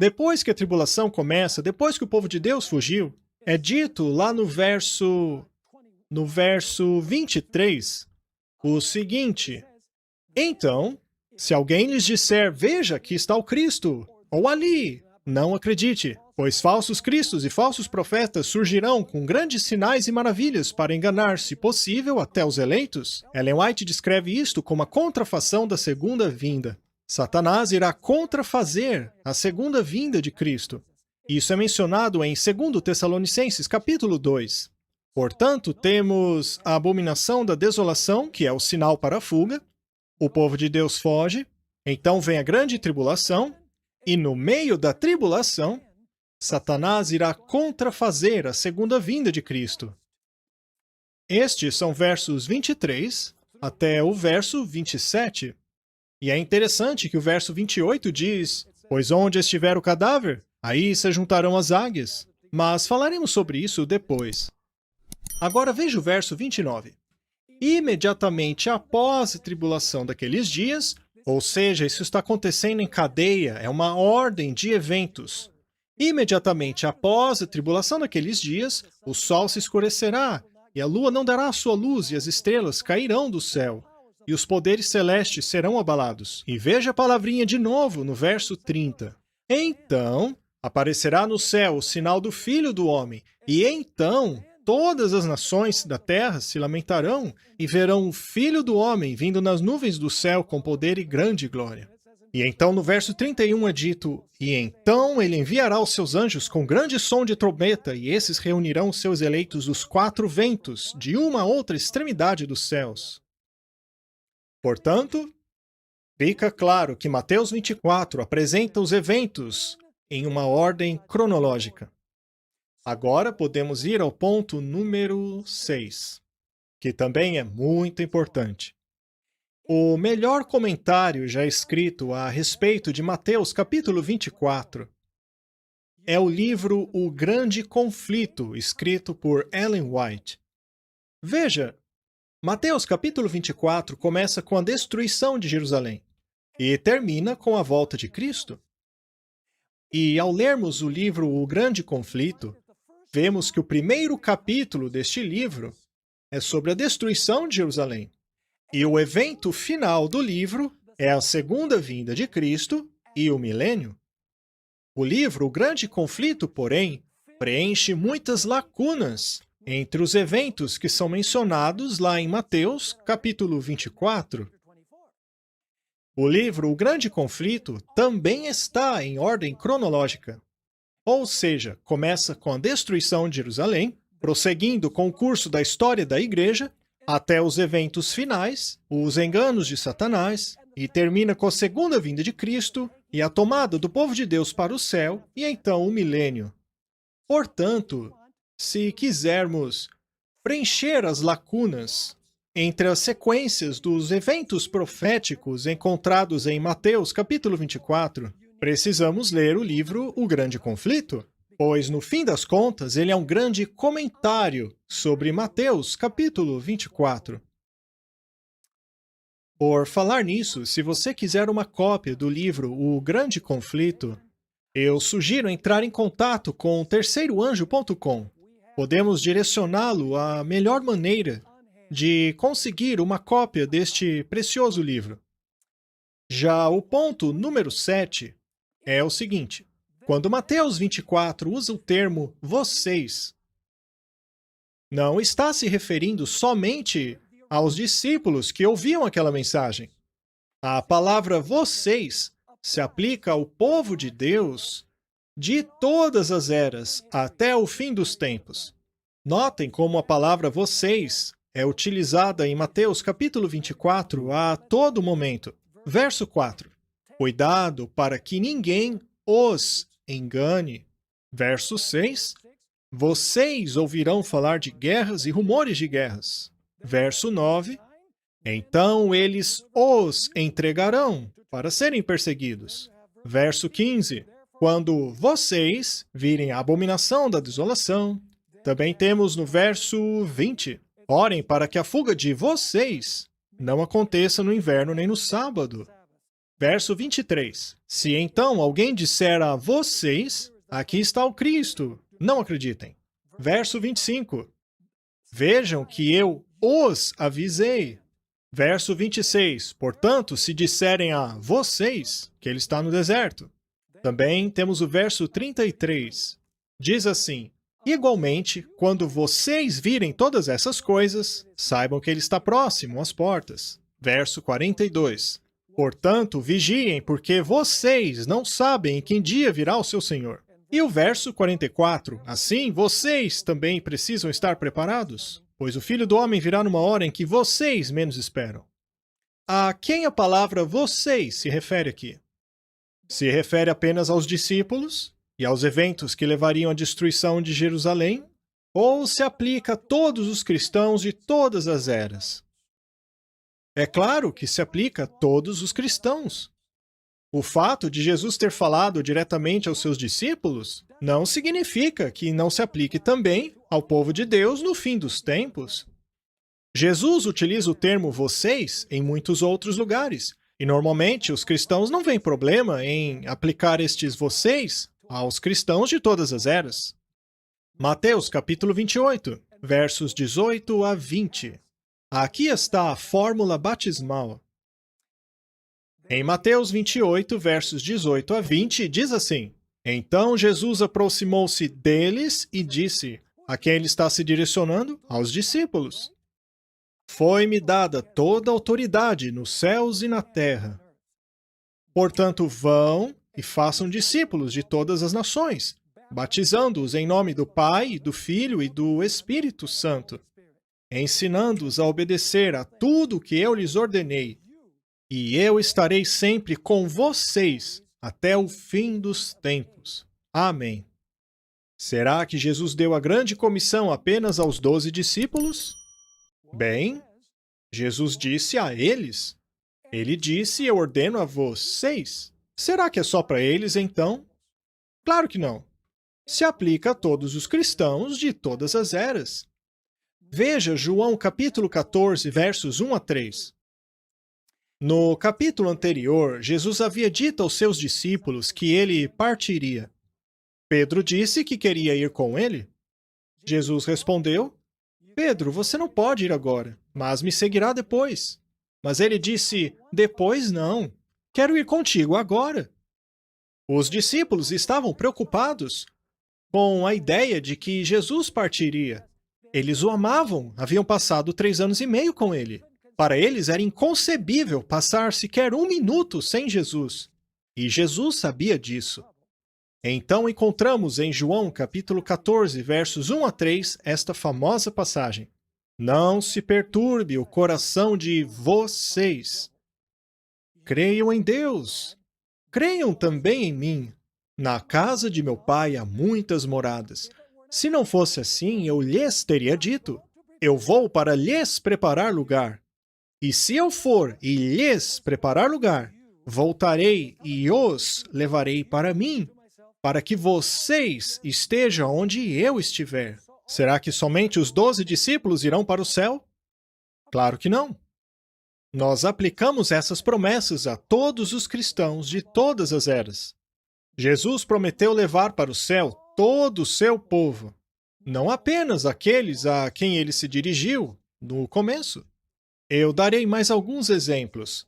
depois que a tribulação começa, depois que o povo de Deus fugiu, é dito lá no verso 23, o seguinte: Então, se alguém lhes disser, veja, aqui está o Cristo, ou ali, não acredite, pois falsos cristos e falsos profetas surgirão com grandes sinais e maravilhas para enganar, se possível, até os eleitos. Ellen White descreve isto como a contrafação da segunda vinda. Satanás irá contrafazer a segunda vinda de Cristo. Isso é mencionado em 2 Tessalonicenses, capítulo 2. Portanto, temos a abominação da desolação, que é o sinal para a fuga. O povo de Deus foge. Então vem a grande tribulação. E no meio da tribulação, Satanás irá contrafazer a segunda vinda de Cristo. Estes são versos 23 até o verso 27. E é interessante que o verso 28 diz: Pois onde estiver o cadáver, aí se juntarão as águias. Mas falaremos sobre isso depois. Agora veja o verso 29. Imediatamente após a tribulação daqueles dias, ou seja, isso está acontecendo em cadeia, é uma ordem de eventos. Imediatamente após a tribulação daqueles dias, o sol se escurecerá, e a lua não dará a sua luz, e as estrelas cairão do céu, e os poderes celestes serão abalados. E veja a palavrinha de novo no verso 30. Então aparecerá no céu o sinal do Filho do Homem, e então todas as nações da terra se lamentarão e verão o Filho do Homem vindo nas nuvens do céu com poder e grande glória. E então no verso 31 é dito: E então ele enviará os seus anjos com grande som de trombeta, e esses reunirão os seus eleitos dos quatro ventos, de uma a outra extremidade dos céus. Portanto, fica claro que Mateus 24 apresenta os eventos em uma ordem cronológica. Agora podemos ir ao ponto número 6, que também é muito importante. O melhor comentário já escrito a respeito de Mateus capítulo 24 é o livro O Grande Conflito, escrito por Ellen White. Veja, Mateus capítulo 24 começa com a destruição de Jerusalém e termina com a volta de Cristo. E ao lermos o livro O Grande Conflito, vemos que o primeiro capítulo deste livro é sobre a destruição de Jerusalém. E o evento final do livro é a segunda vinda de Cristo e o milênio. O livro O Grande Conflito, porém, preenche muitas lacunas entre os eventos que são mencionados lá em Mateus, capítulo 24. O livro O Grande Conflito também está em ordem cronológica. Ou seja, começa com a destruição de Jerusalém, prosseguindo com o curso da história da igreja, até os eventos finais, os enganos de Satanás, e termina com a segunda vinda de Cristo e a tomada do povo de Deus para o céu, e então o milênio. Portanto, se quisermos preencher as lacunas entre as sequências dos eventos proféticos encontrados em Mateus capítulo 24, precisamos ler o livro O Grande Conflito. pois no fim das contas ele é um grande comentário sobre Mateus, capítulo 24. Por falar nisso, se você quiser uma cópia do livro O Grande Conflito, eu sugiro entrar em contato com terceiroanjo.com. Podemos direcioná-lo à melhor maneira de conseguir uma cópia deste precioso livro. Já o ponto número 7 é o seguinte: quando Mateus 24 usa o termo vocês, não está se referindo somente aos discípulos que ouviam aquela mensagem. A palavra vocês se aplica ao povo de Deus de todas as eras até o fim dos tempos. Notem como a palavra vocês é utilizada em Mateus capítulo 24 a todo momento. Verso 4. Cuidado para que ninguém os engane. Verso 6. Vocês ouvirão falar de guerras e rumores de guerras. Verso 9. Então eles os entregarão para serem perseguidos. Verso 15. Quando vocês virem a abominação da desolação. Também temos no verso 20. Orem para que a fuga de vocês não aconteça no inverno nem no sábado. Verso 23. Se então alguém disser a vocês, aqui está o Cristo, não acreditem. Verso 25. Vejam que eu os avisei. Verso 26. Portanto, se disserem a vocês que ele está no deserto. Também temos o verso 33. Diz assim: igualmente, quando vocês virem todas essas coisas, saibam que ele está próximo às portas. Verso 42. Portanto, vigiem, porque vocês não sabem em que dia virá o seu Senhor. E o verso 44. Assim, vocês também precisam estar preparados, pois o Filho do Homem virá numa hora em que vocês menos esperam. A quem a palavra vocês se refere aqui? Se refere apenas aos discípulos e aos eventos que levariam à destruição de Jerusalém, ou se aplica a todos os cristãos de todas as eras? É claro que se aplica a todos os cristãos. O fato de Jesus ter falado diretamente aos seus discípulos não significa que não se aplique também ao povo de Deus no fim dos tempos. Jesus utiliza o termo vocês em muitos outros lugares, e normalmente os cristãos não veem problema em aplicar estes vocês aos cristãos de todas as eras. Mateus capítulo 28, versos 18 a 20. Aqui está a fórmula batismal. Em Mateus 28, versos 18 a 20, diz assim: então Jesus aproximou-se deles e disse: a quem ele está se direcionando? Aos discípulos. Foi-me dada toda a autoridade nos céus e na terra. Portanto, vão e façam discípulos de todas as nações, batizando-os em nome do Pai, do Filho e do Espírito Santo, ensinando-os a obedecer a tudo o que eu lhes ordenei. E eu estarei sempre com vocês até o fim dos tempos. Amém. Será que Jesus deu a grande comissão apenas aos 12 discípulos? Bem, Jesus disse a eles. Ele disse: eu ordeno a vocês. Será que é só para eles, então? Claro que não. Se aplica a todos os cristãos de todas as eras. Veja João capítulo 14, versos 1 a 3. No capítulo anterior, Jesus havia dito aos seus discípulos que ele partiria. Pedro disse que queria ir com ele. Jesus respondeu: Pedro, você não pode ir agora, mas me seguirá depois. Mas ele disse: depois não, quero ir contigo agora. Os discípulos estavam preocupados com a ideia de que Jesus partiria. Eles o amavam, haviam passado 3 anos e meio com ele. Para eles era inconcebível passar sequer 1 minuto sem Jesus. E Jesus sabia disso. Então encontramos em João capítulo 14, versos 1 a 3, esta famosa passagem. Não se perturbe o coração de vocês. Creiam em Deus. Creiam também em mim. Na casa de meu pai há muitas moradas. Se não fosse assim, eu lhes teria dito: eu vou para lhes preparar lugar. E se eu for e lhes preparar lugar, voltarei e os levarei para mim, para que vocês estejam onde eu estiver. Será que somente os 12 discípulos irão para o céu? Claro que não. Nós aplicamos essas promessas a todos os cristãos de todas as eras. Jesus prometeu levar para o céu todo o seu povo, não apenas aqueles a quem ele se dirigiu no começo. Eu darei mais alguns exemplos.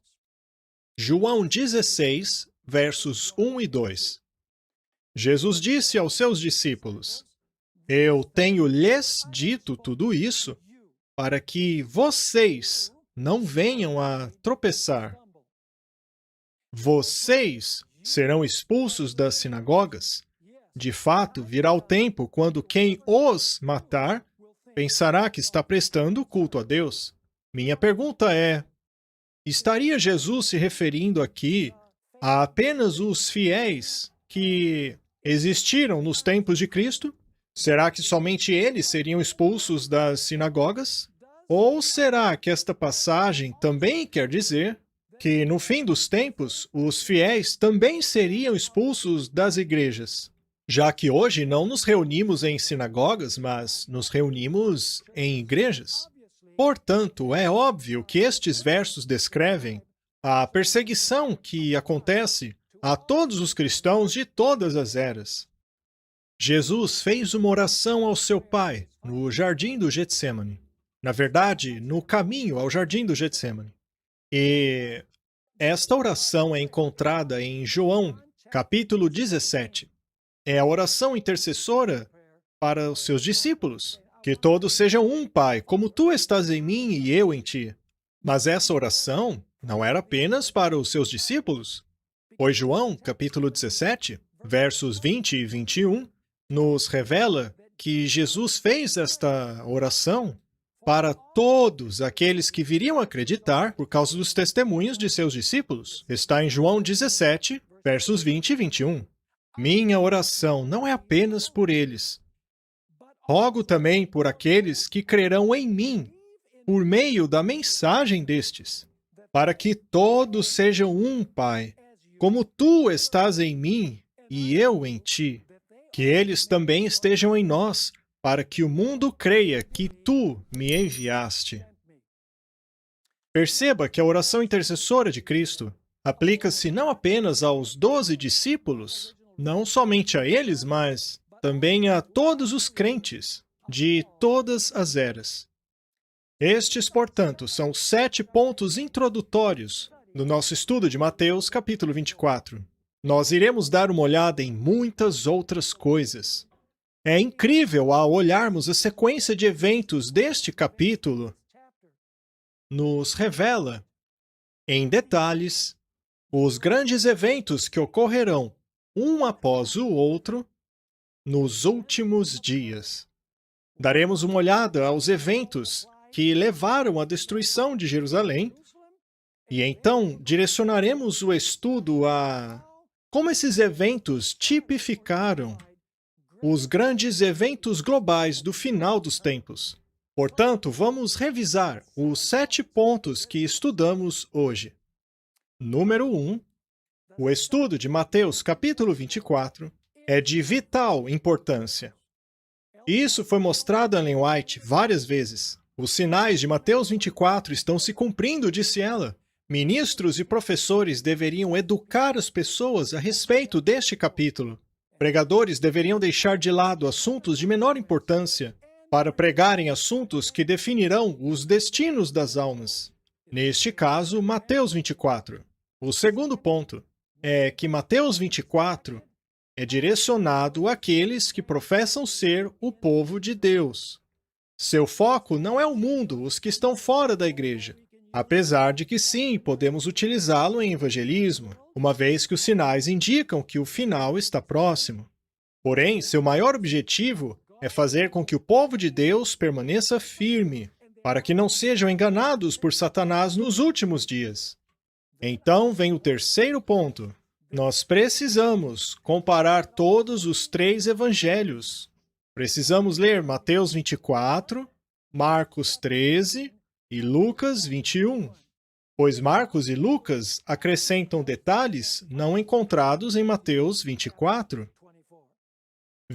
João 16, versos 1 e 2. Jesus disse aos seus discípulos: Eu tenho lhes dito tudo isso para que vocês não venham a tropeçar. Vocês serão expulsos das sinagogas. De fato, virá o tempo quando quem os matar pensará que está prestando culto a Deus. Minha pergunta é: estaria Jesus se referindo aqui a apenas os fiéis que existiram nos tempos de Cristo? Será que somente eles seriam expulsos das sinagogas? Ou será que esta passagem também quer dizer que, no fim dos tempos, os fiéis também seriam expulsos das igrejas? Já que hoje não nos reunimos em sinagogas, mas nos reunimos em igrejas. Portanto, é óbvio que estes versos descrevem a perseguição que acontece a todos os cristãos de todas as eras. Jesus fez uma oração ao seu Pai no jardim do Getsêmani. Na verdade, no caminho ao jardim do Getsêmani. E esta oração é encontrada em João, capítulo 17. É a oração intercessora para os seus discípulos. Que todos sejam um, Pai, como tu estás em mim e eu em ti. Mas essa oração não era apenas para os seus discípulos. Pois João, capítulo 17, versos 20 e 21, nos revela que Jesus fez esta oração para todos aqueles que viriam acreditar por causa dos testemunhos de seus discípulos. Está em João 17, versos 20 e 21. Minha oração não é apenas por eles. Rogo também por aqueles que crerão em mim, por meio da mensagem destes, para que todos sejam um, Pai, como tu estás em mim e eu em ti, que eles também estejam em nós, para que o mundo creia que tu me enviaste. Perceba que a oração intercessora de Cristo aplica-se não apenas aos 12 discípulos, não somente a eles, mas também a todos os crentes de todas as eras. Estes, portanto, são os 7 pontos introdutórios do nosso estudo de Mateus, capítulo 24. Nós iremos dar uma olhada em muitas outras coisas. É incrível, ao olharmos a sequência de eventos deste capítulo, nos revela, em detalhes, os grandes eventos que ocorrerão, um após o outro, nos últimos dias. Daremos uma olhada aos eventos que levaram à destruição de Jerusalém, e então direcionaremos o estudo a como esses eventos tipificaram os grandes eventos globais do final dos tempos. Portanto, vamos revisar os 7 pontos que estudamos hoje. Número 1. O estudo de Mateus capítulo 24 é de vital importância. Isso foi mostrado a Ellen White várias vezes. Os sinais de Mateus 24 estão se cumprindo, disse ela. Ministros e professores deveriam educar as pessoas a respeito deste capítulo. Pregadores deveriam deixar de lado assuntos de menor importância para pregarem assuntos que definirão os destinos das almas. Neste caso, Mateus 24. O segundo ponto é que Mateus 24 é direcionado àqueles que professam ser o povo de Deus. Seu foco não é o mundo, os que estão fora da igreja. Apesar de que sim, podemos utilizá-lo em evangelismo, uma vez que os sinais indicam que o final está próximo. Porém, seu maior objetivo é fazer com que o povo de Deus permaneça firme, para que não sejam enganados por Satanás nos últimos dias. Então vem o terceiro ponto. Nós precisamos comparar todos os 3 evangelhos. Precisamos ler Mateus 24, Marcos 13 e Lucas 21, pois Marcos e Lucas acrescentam detalhes não encontrados em Mateus 24.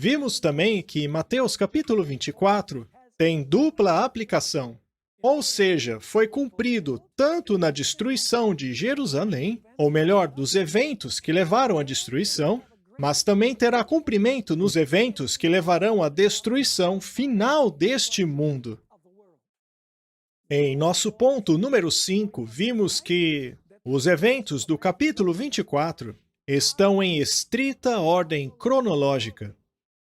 Vimos também que Mateus capítulo 24 tem dupla aplicação, ou seja, foi cumprido tanto na destruição de Jerusalém, ou melhor, dos eventos que levaram à destruição, mas também terá cumprimento nos eventos que levarão à destruição final deste mundo. Em nosso ponto número 5, vimos que os eventos do capítulo 24 estão em estrita ordem cronológica.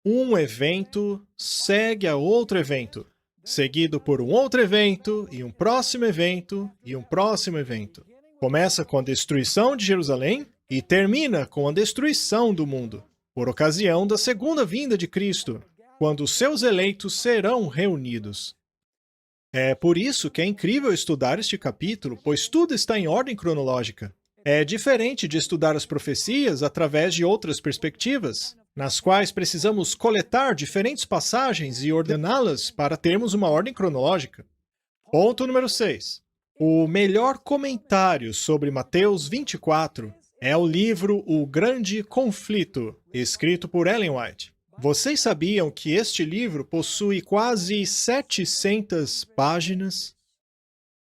Um evento segue a outro evento, seguido por um outro evento, e um próximo evento, e um próximo evento. Começa com a destruição de Jerusalém e termina com a destruição do mundo, por ocasião da segunda vinda de Cristo, quando seus eleitos serão reunidos. É por isso que é incrível estudar este capítulo, pois tudo está em ordem cronológica. É diferente de estudar as profecias através de outras perspectivas, nas quais precisamos coletar diferentes passagens e ordená-las para termos uma ordem cronológica. Ponto número 6. O melhor comentário sobre Mateus 24 é o livro O Grande Conflito, escrito por Ellen White. Vocês sabiam que este livro possui quase 700 páginas?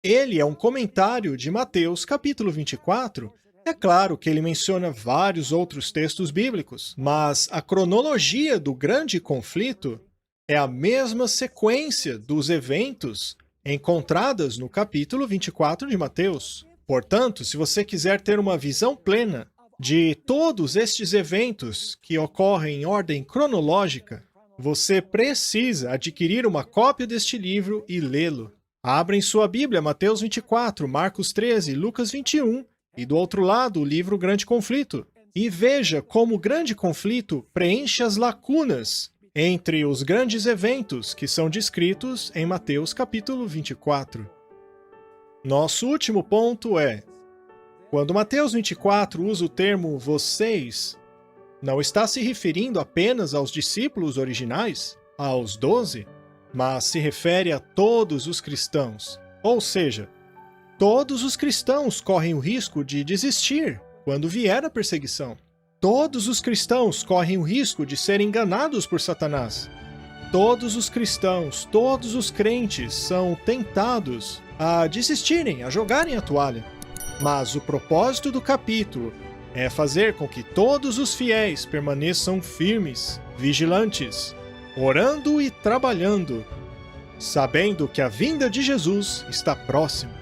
Ele é um comentário de Mateus capítulo 24. É claro que ele menciona vários outros textos bíblicos, mas a cronologia do grande conflito é a mesma sequência dos eventos encontradas no capítulo 24 de Mateus. Portanto, se você quiser ter uma visão plena de todos estes eventos que ocorrem em ordem cronológica, você precisa adquirir uma cópia deste livro e lê-lo. Abra em sua Bíblia Mateus 24, Marcos 13, Lucas 21, e do outro lado o livro Grande Conflito. E veja como o Grande Conflito preenche as lacunas entre os grandes eventos que são descritos em Mateus capítulo 24. Nosso último ponto é: quando Mateus 24 usa o termo vocês, não está se referindo apenas aos discípulos originais, aos 12, mas se refere a todos os cristãos. Ou seja, todos os cristãos correm o risco de desistir quando vier a perseguição. Todos os cristãos correm o risco de serem enganados por Satanás. Todos os cristãos, todos os crentes são tentados a desistirem, a jogarem a toalha. Mas o propósito do capítulo é fazer com que todos os fiéis permaneçam firmes, vigilantes, orando e trabalhando, sabendo que a vinda de Jesus está próxima.